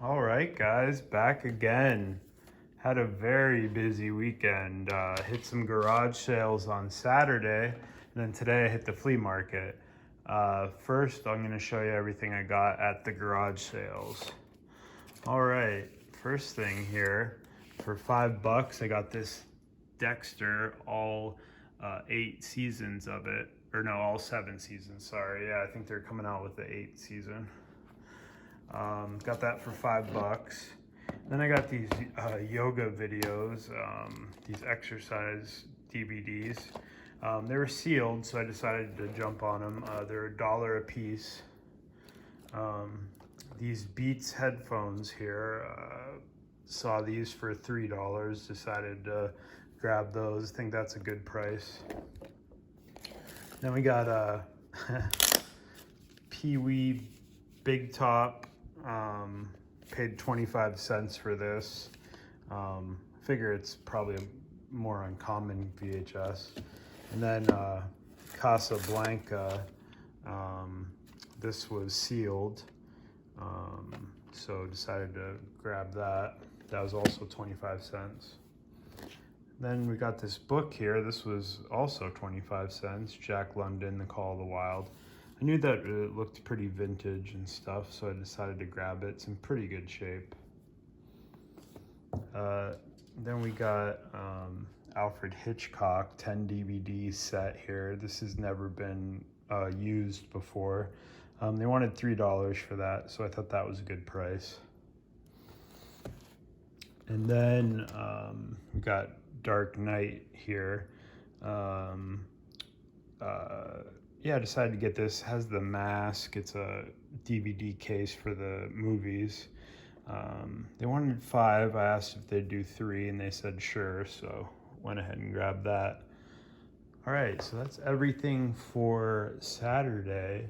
All right, guys, back again. Had a very busy weekend. Hit some garage sales on Saturday, and then today I hit the flea market. First, I'm going to show you everything I got at the garage sales. All right, first thing here, for $5, I got this Dexter, all 8 seasons of it, or no, all 7 seasons. Sorry, yeah, I think they're coming out with the 8th season. Got that for $5. Then I got these yoga videos, these exercise DVDs. They were sealed, so I decided to jump on them. They're $1 a piece. These Beats headphones here, saw these for $3, decided to grab those. I think that's a good price. Then we got a Pee-wee Big Top. Paid 25 cents for this. Figure it's probably a more uncommon VHS. And then Casablanca, this was sealed, so decided to grab that. That was also 25 cents. Then we got this book here. This was also 25 cents, Jack London, The Call of the Wild. I knew that it looked pretty vintage and stuff, so I decided to grab it. It's in pretty good shape. Then we got Alfred Hitchcock 10 DVD set here. This has never been used before. They wanted $3 for that, so I thought that was a good price. And then we got Dark Knight here. Yeah, I decided to get this. It has the mask. It's a DVD case for the movies. They wanted 5. I asked if they'd do 3, and they said sure, so went ahead and grabbed that. All right, so that's everything for Saturday.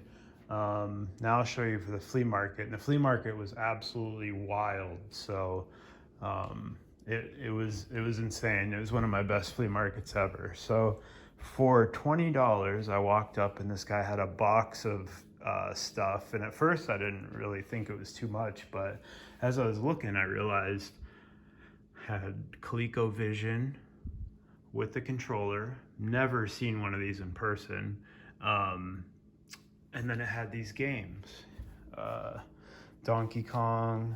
Now I'll show you for the flea market. And the flea market was absolutely wild. So it was insane. It was one of my best flea markets ever. So for $20, I walked up and this guy had a box of stuff. And at first I didn't really think it was too much, but as I was looking, I realized I had Colecovision with the controller. Never seen one of these in person. And then it had these games. Donkey Kong,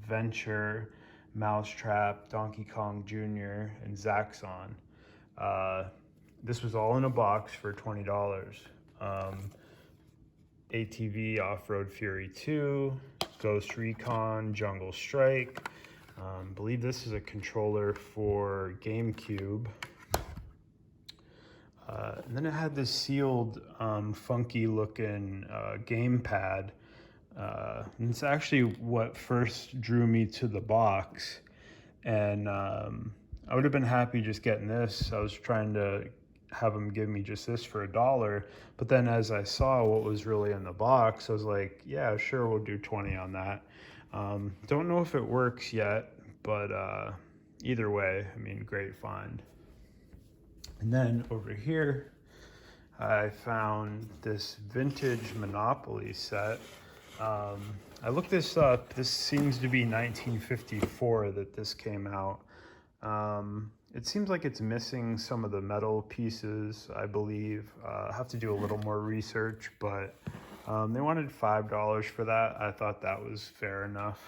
Venture, Mousetrap, Donkey Kong Jr., and Zaxxon. This was all in a box for $20. ATV Off-Road Fury 2, Ghost Recon, Jungle Strike. Believe this is a controller for GameCube. And then it had this sealed, funky looking gamepad. And it's actually what first drew me to the box. And I would have been happy just getting this. I was trying to have them give me just this for $1. But then as I saw what was really in the box, I was like, yeah, sure, we'll do 20 on that. Don't know if it works yet, but either way, I mean, great find. And then over here, I found this vintage Monopoly set. I looked this up. This seems to be 1954 that this came out. It seems like it's missing some of the metal pieces, I believe. I'll have to do a little more research, but they wanted $5 for that. I thought that was fair enough.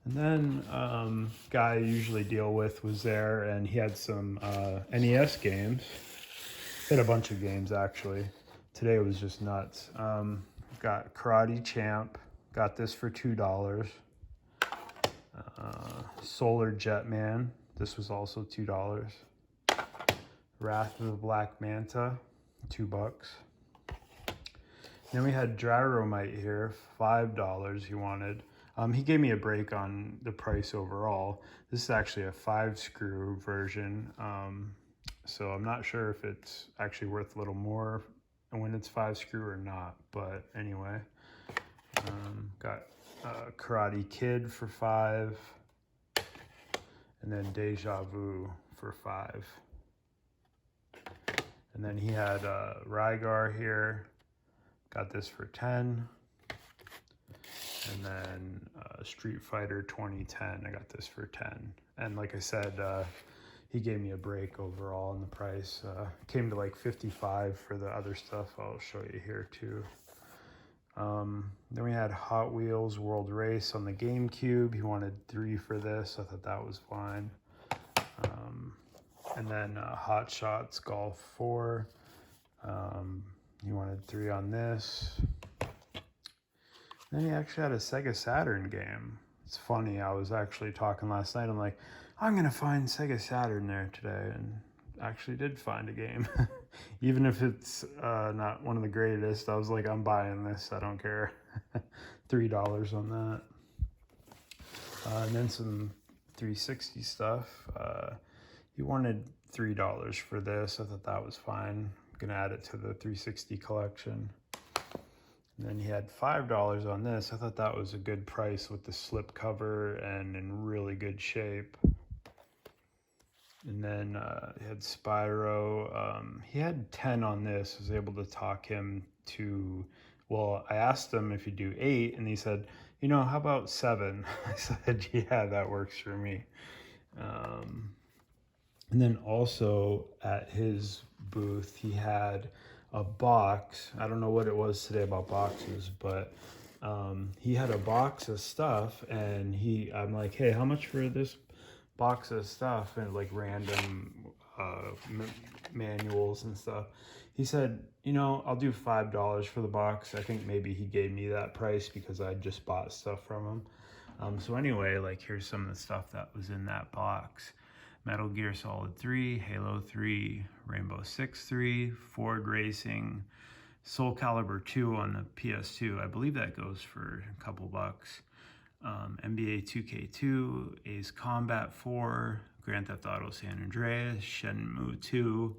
And then guy I usually deal with was there, and he had some NES games. He had a bunch of games, actually. Today was just nuts. Got Karate Champ. Got this for $2. Solar Jetman. This was also $2. Wrath of the Black Manta, $2. Then we had Gyromite here, $5 he wanted. He gave me a break on the price overall. This is actually a 5-screw version, so I'm not sure if it's actually worth a little more when it's 5-screw or not, but anyway. Got Karate Kid for $5, and then Deja Vu for $5. And then he had Rygar here. Got this for $10. And then Street Fighter 2010, I got this for 10. And like I said, he gave me a break overall in the price. Came to like 55 for the other stuff. I'll show you here too. Then we had Hot Wheels World Race on the GameCube. He wanted 3 for this. I thought that was fine. And then Hot Shots Golf 4. He wanted 3 on this. Then he actually had a Sega Saturn game. It's funny, I was actually talking last night. I'm like, I'm gonna find Sega Saturn there today, and actually did find a game. Even if it's not one of the greatest, I was like, I'm buying this, I don't care. $3 on that. And then some 360 stuff. He wanted $3 for this. I thought that was fine. I'm gonna add it to the 360 collection. And then he had $5 on this. I thought that was a good price with the slip cover and in really good shape. And then he had Spyro. He had 10 on this. I was able to talk him to, well, I asked him if he'd do 8, and he said, you know, how about 7? I said, yeah, that works for me. And then also at his booth, he had a box. I don't know what it was today about boxes, but he had a box of stuff, and I'm like, hey, how much for this box of stuff? And like random manuals and stuff. He said, you know, I'll do $5 for the box. I think maybe he gave me that price because I just bought stuff from him. So anyway, like here's some of the stuff that was in that box. Metal Gear Solid 3, Halo 3, Rainbow Six 3, Ford Racing, Soul Calibur 2 on the PS2. I believe that goes for a couple bucks. NBA 2K2, Ace Combat 4, Grand Theft Auto San Andreas, Shenmue 2,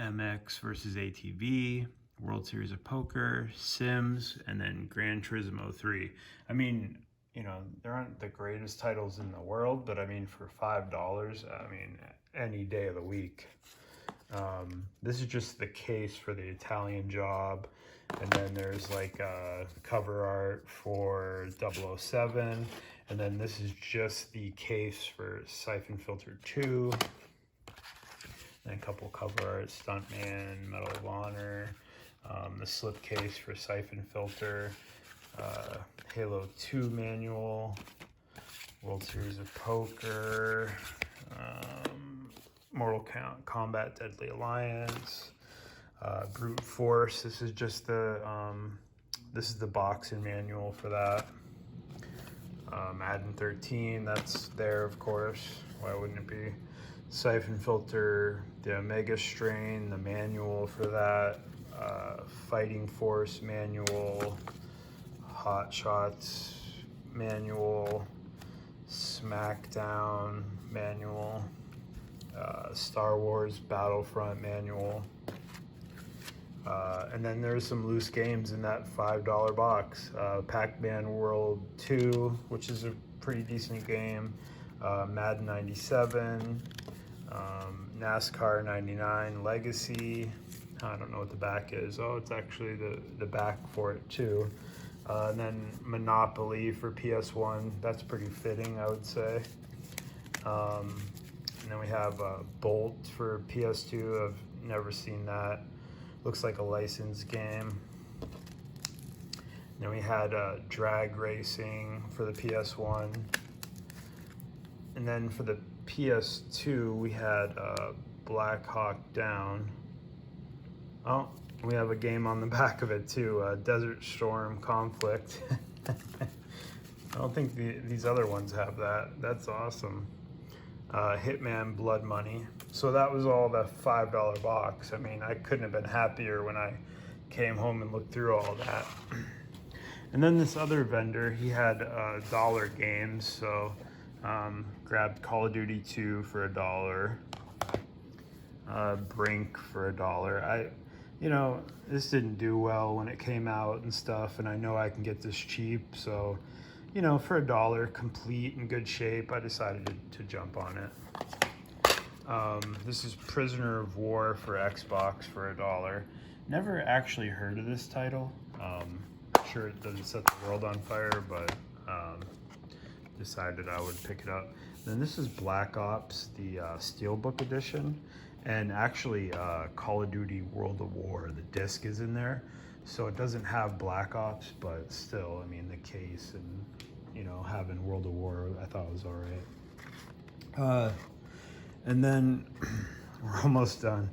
MX versus ATV, World Series of Poker, Sims, and then Gran Turismo 3. I mean, you know, there aren't the greatest titles in the world, but I mean, for $5, I mean, any day of the week. This is just the case for the Italian Job. And then there's like cover art for 007. And then this is just the case for Siphon Filter 2. And a couple cover art, Stuntman, Medal of Honor. The slip case for Siphon Filter. Halo 2 manual. World Series of Poker. Mortal Kombat Deadly Alliance. Brute Force. This is just the this is the boxing manual for that. Madden 13, that's there, of course. Why wouldn't it be? Siphon Filter, the Omega Strain, the manual for that. Fighting Force manual. Hot Shots manual. SmackDown manual. Star Wars Battlefront manual. And then there's some loose games in that $5 box. Pac-Man World 2, which is a pretty decent game. Madden 97. NASCAR 99 Legacy. I don't know what the back is. Oh, it's actually the back for it too. And then Monopoly for PS1. That's pretty fitting, I would say. And then we have Bolt for PS2. I've never seen that. Looks like a licensed game. Then we had Drag Racing for the PS1. And then for the PS2, we had Black Hawk Down. Oh, we have a game on the back of it too, Desert Storm Conflict. I don't think these other ones have that. That's awesome. Hitman Blood Money. So that was all the $5 box. I mean, I couldn't have been happier when I came home and looked through all that. And then this other vendor, he had dollar games. So grabbed Call of Duty 2 for $1. Brink for $1. You know, this didn't do well when it came out and stuff, and I know I can get this cheap, so, you know, for $1, complete in good shape, I decided to jump on it. This is Prisoner of War for Xbox for $1. Never actually heard of this title. sure it doesn't set the world on fire, but decided I would pick it up. Then this is Black Ops, the Steelbook edition, and actually Call of Duty World at War, the disc is in there. So it doesn't have Black Ops, but still, I mean, the case and, you know, having World at War, I thought was all right. And then we're almost done.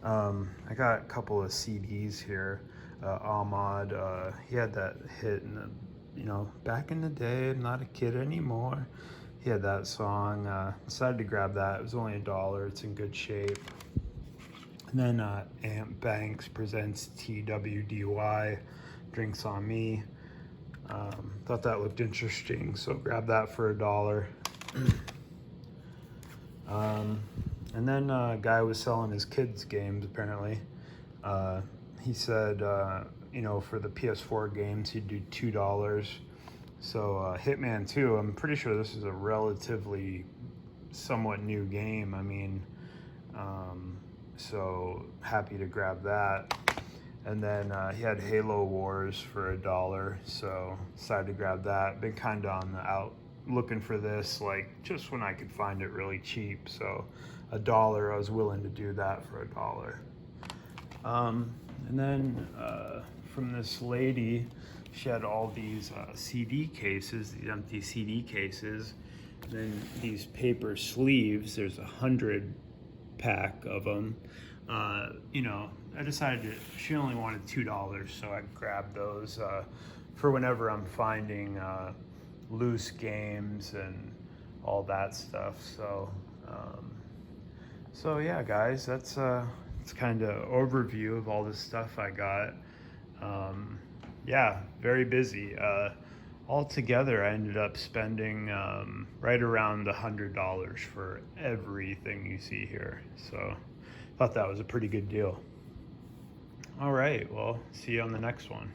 I got a couple of CDs here. Ahmad, he had that hit in the, you know, back in the day, I'm not a kid anymore. He had that song. Decided to grab that. It was only $1. It's in good shape. And then Amp Banks presents TWDY, Drinks on Me. Thought that looked interesting, so grabbed that for $1. And then a guy was selling his kids' games, apparently. He said, you know, for the PS4 games, he'd do $2. So Hitman 2, I'm pretty sure this is a relatively somewhat new game. I mean, so happy to grab that. And then he had Halo Wars for $1, so decided to grab that. Been kind of on the out looking for this, like just when I could find it really cheap. So $1, I was willing to do that for $1. And then from this lady, she had all these CD cases, these empty CD cases. And then these paper sleeves, there's 100 pack of them. You know, I decided she only wanted $2, so I grabbed those for whenever I'm finding loose games and all that stuff. So, so yeah, guys, that's it's kind of overview of all this stuff I got. Yeah, very busy. Altogether, I ended up spending right around $100 for everything you see here. So, thought that was a pretty good deal. All right, well, see you on the next one.